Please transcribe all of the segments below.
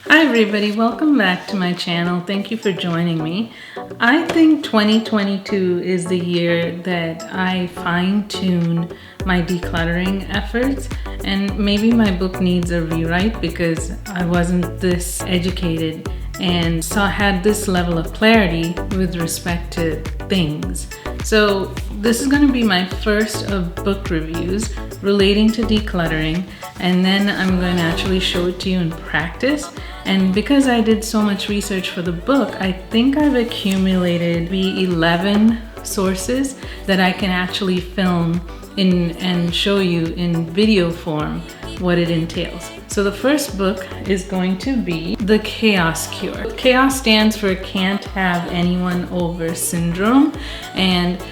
Hi everybody, welcome back to my channel. Thank you for joining me. I think 2022 is the year that I fine-tune my decluttering efforts, and maybe my book needs a rewrite because I wasn't this educated and had this level of clarity with respect to things. So this is going to be my first of book reviews relating to decluttering, and then I'm going to actually show it to you in practice. And because I did so much research for the book, I think I've accumulated maybe 11 sources that I can actually film in and show you in video form what it entails. So the first book is going to be The C.H.A.O.S Cure. C.H.A.O.S stands for Can't Have Anyone Over Syndrome, and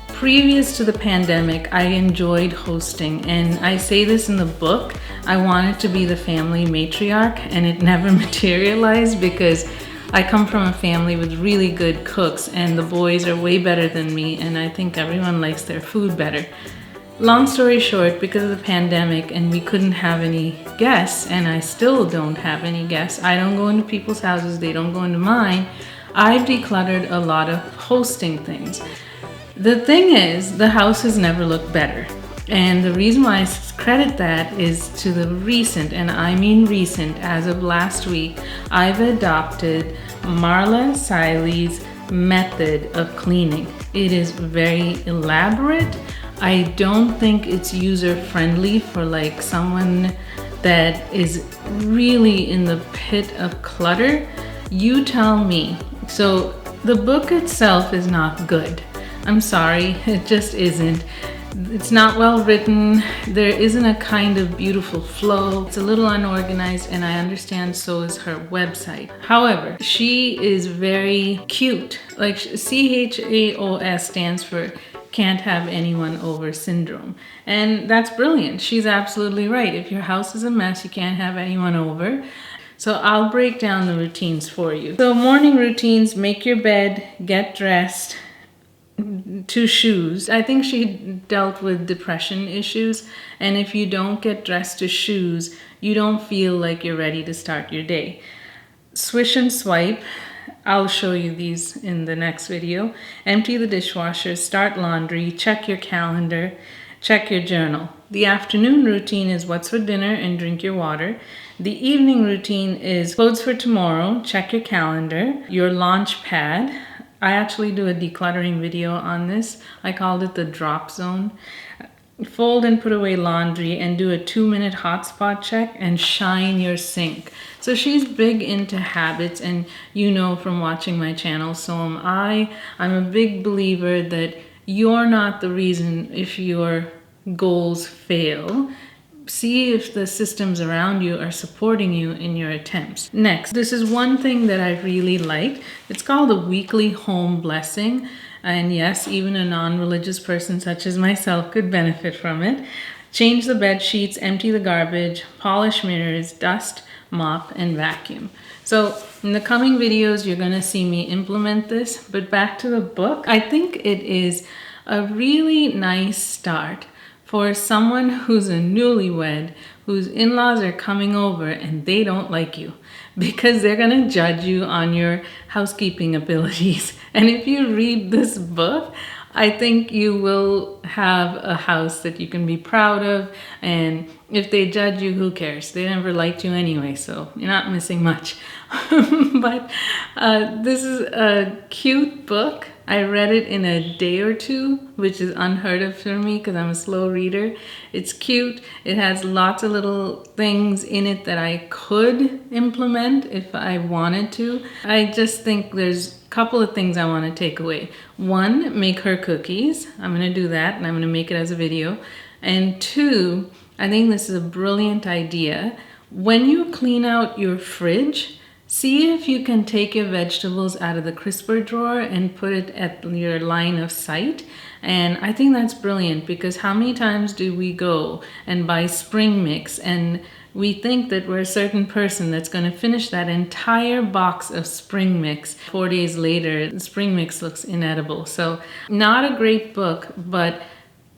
previous to the pandemic, I enjoyed hosting, and I say this in the book, I wanted to be the family matriarch, and it never materialized because I come from a family with really good cooks, and the boys are way better than me, and I think everyone likes their food better. Long story short, because of the pandemic and we couldn't have any guests, and I still don't have any guests, I don't go into people's houses, they don't go into mine, I've decluttered a lot of hosting things. The thing is, the house has never looked better. And the reason why I credit that is to the recent, and I mean recent, as of last week, I've adopted Marla Cilley's method of cleaning. It is very elaborate. I don't think it's user-friendly for like someone that is really in the pit of clutter. You tell me. So the book itself is not good. I'm sorry, it just isn't. It's not well written. There isn't a kind of beautiful flow. It's a little unorganized, and I understand so is her website. However, she is very cute. Like C.H.A.O.S stands for Can't Have Anyone Over Syndrome. And that's brilliant. She's absolutely right. If your house is a mess, you can't have anyone over. So I'll break down the routines for you. So morning routines: make your bed, get dressed, to shoes. I think she dealt with depression issues, and if you don't get dressed to shoes, you don't feel like you're ready to start your day. Swish and swipe. I'll show you these in the next video. Empty the dishwasher, start laundry, check your calendar, check your journal. The afternoon routine is what's for dinner and drink your water. The evening routine is clothes for tomorrow, check your calendar, your launch pad. I actually do a decluttering video on this. I called it the drop zone. Fold and put away laundry and do a 2-minute hotspot check and shine your sink. So she's big into habits, and you know from watching my channel, so am I. I'm a big believer that you're not the reason if your goals fail. See if the systems around you are supporting you in your attempts. Next, this is one thing that I really like. It's called a weekly home blessing. And yes, even a non-religious person such as myself could benefit from it. Change the bed sheets, empty the garbage, polish mirrors, dust, mop, and vacuum. So in the coming videos, you're gonna see me implement this, but back to the book. I think it is a really nice start for someone who's a newlywed, whose in-laws are coming over and they don't like you because they're gonna judge you on your housekeeping abilities. And if you read this book, I think you will have a house that you can be proud of, and if they judge you, who cares? They never liked you anyway, so you're not missing much. But this is a cute book. I read it in a day or two, which is unheard of for me because I'm a slow reader. It's cute. It has lots of little things in it that I could implement if I wanted to. I just think there's a couple of things I want to take away. One, make her cookies. I'm going to do that, and I'm going to make it as a video. And two, I think this is a brilliant idea. When you clean out your fridge, see if you can take your vegetables out of the crisper drawer and put it at your line of sight. And I think that's brilliant, because how many times do we go and buy spring mix and we think that we're a certain person that's going to finish that entire box of spring mix. 4 days later, the spring mix looks inedible. So not a great book, but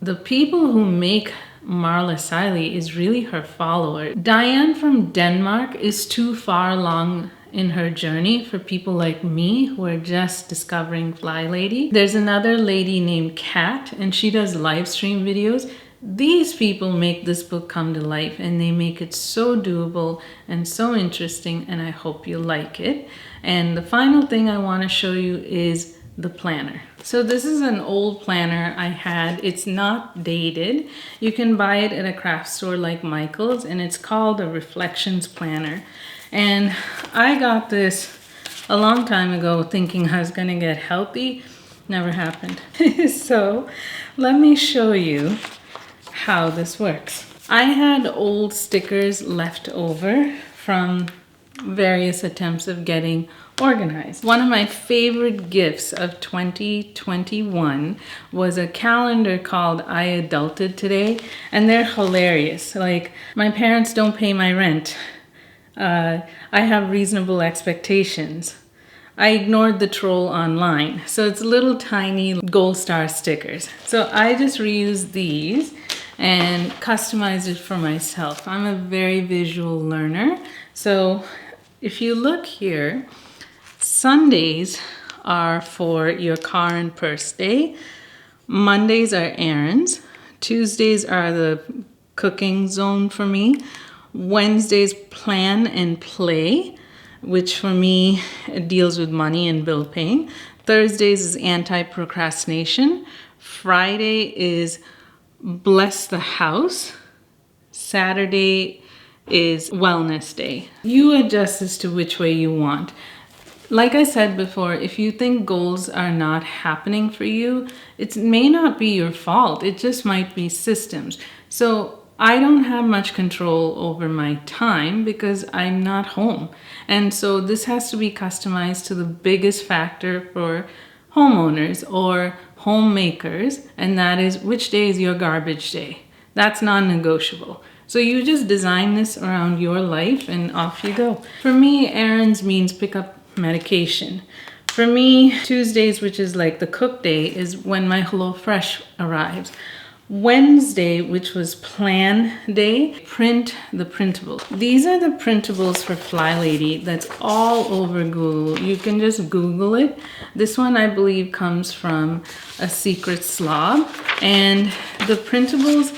the people who make Marla Cilley is really her follower. Diane from Denmark is too far along in her journey for people like me who are just discovering Fly Lady. There's another lady named Kat, and she does live stream videos. These people make this book come to life, and they make it so doable and so interesting, and I hope you like it. And the final thing I want to show you is the planner. So this is an old planner I had. It's not dated. You can buy it at a craft store like Michael's, and it's called a Reflections Planner. And I got this a long time ago thinking I was going to get healthy. Never happened. So let me show you how this works. I had old stickers left over from various attempts of getting organized. One of my favorite gifts of 2021 was a calendar called I Adulted Today, and they're hilarious. Like, my parents don't pay my rent. I have reasonable expectations. I ignored the troll online. So it's little tiny gold star stickers. So I just reused these and customized it for myself. I'm a very visual learner. So if you look here, Sundays are for your car and purse day. Mondays are errands. Tuesdays are the cooking zone for me. Wednesdays, plan and play, which for me deals with money and bill paying. Thursdays is anti-procrastination. Friday is bless the house. Saturday is wellness day. You adjust as to which way you want. Like I said before, if you think goals are not happening for you, it may not be your fault. It just might be systems. So I don't have much control over my time because I'm not home. And so this has to be customized to the biggest factor for homeowners or homemakers, and that is which day is your garbage day. That's non-negotiable. So you just design this around your life and off you go. For me, errands means pick up medication. For me, Tuesdays, which is like the cook day, is when my HelloFresh arrives. Wednesday, which was plan day, print the printable. These are the printables for Fly Lady that's all over Google. You can just Google it. This one I believe comes from a secret slob, and the printables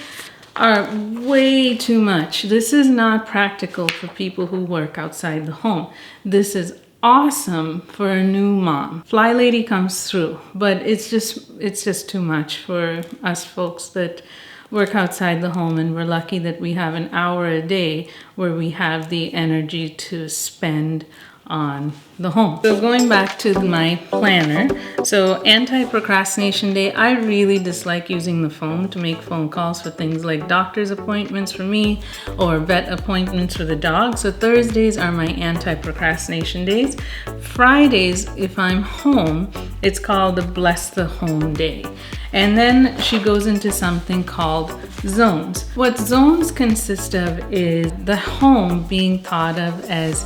are way too much. This is not practical for people who work outside the home. This is awesome for a new mom. Fly Lady comes through, but it's just too much for us folks that work outside the home, and we're lucky that we have an hour a day where we have the energy to spend on the home. So going back to my planner, so anti-procrastination day, I really dislike using the phone to make phone calls for things like doctor's appointments for me or vet appointments for the dog. So Thursdays are my anti-procrastination days. Fridays, if I'm home, it's called the Bless the Home Day. And then she goes into something called zones. What zones consist of is the home being thought of as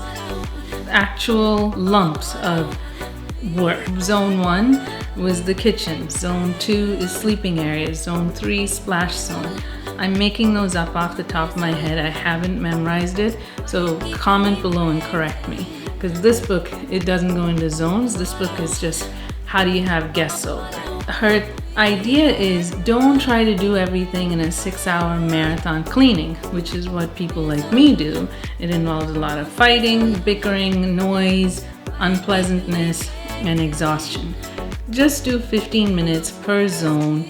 actual lumps of work. Zone 1 was the kitchen. Zone 2 is sleeping areas. Zone 3, splash zone. I'm making those up off the top of my head. I haven't memorized it, so comment below and correct me. Because this book, it doesn't go into zones. This book is just how do you have guests over. Her idea is don't try to do everything in a 6-hour marathon cleaning, which is what people like me do. It involves a lot of fighting, bickering, noise, unpleasantness, and exhaustion. Just do 15 minutes per zone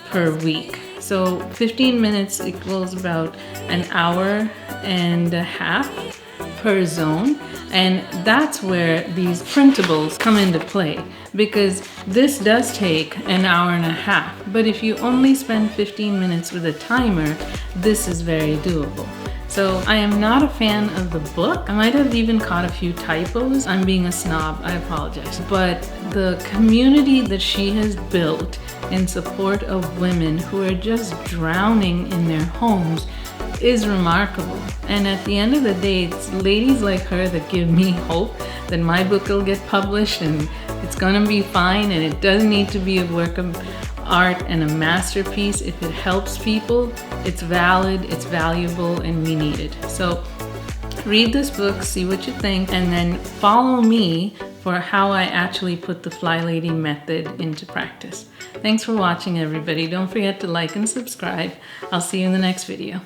per week. So 15 minutes equals about an hour and a half per zone. And that's where these printables come into play, because this does take an hour and a half. But if you only spend 15 minutes with a timer, this is very doable. So I am not a fan of the book. I might have even caught a few typos. I'm being a snob, I apologize. But the community that she has built in support of women who are just drowning in their homes is remarkable. And at the end of the day, it's ladies like her that give me hope that my book will get published and it's gonna be fine, and it doesn't need to be a work of art and a masterpiece. If it helps people, it's valid, it's valuable, and we need it. So read this book, see what you think, and then follow me for how I actually put the Fly Lady method into practice. Thanks for watching, everybody. Don't forget to like and subscribe. I'll see you in the next video.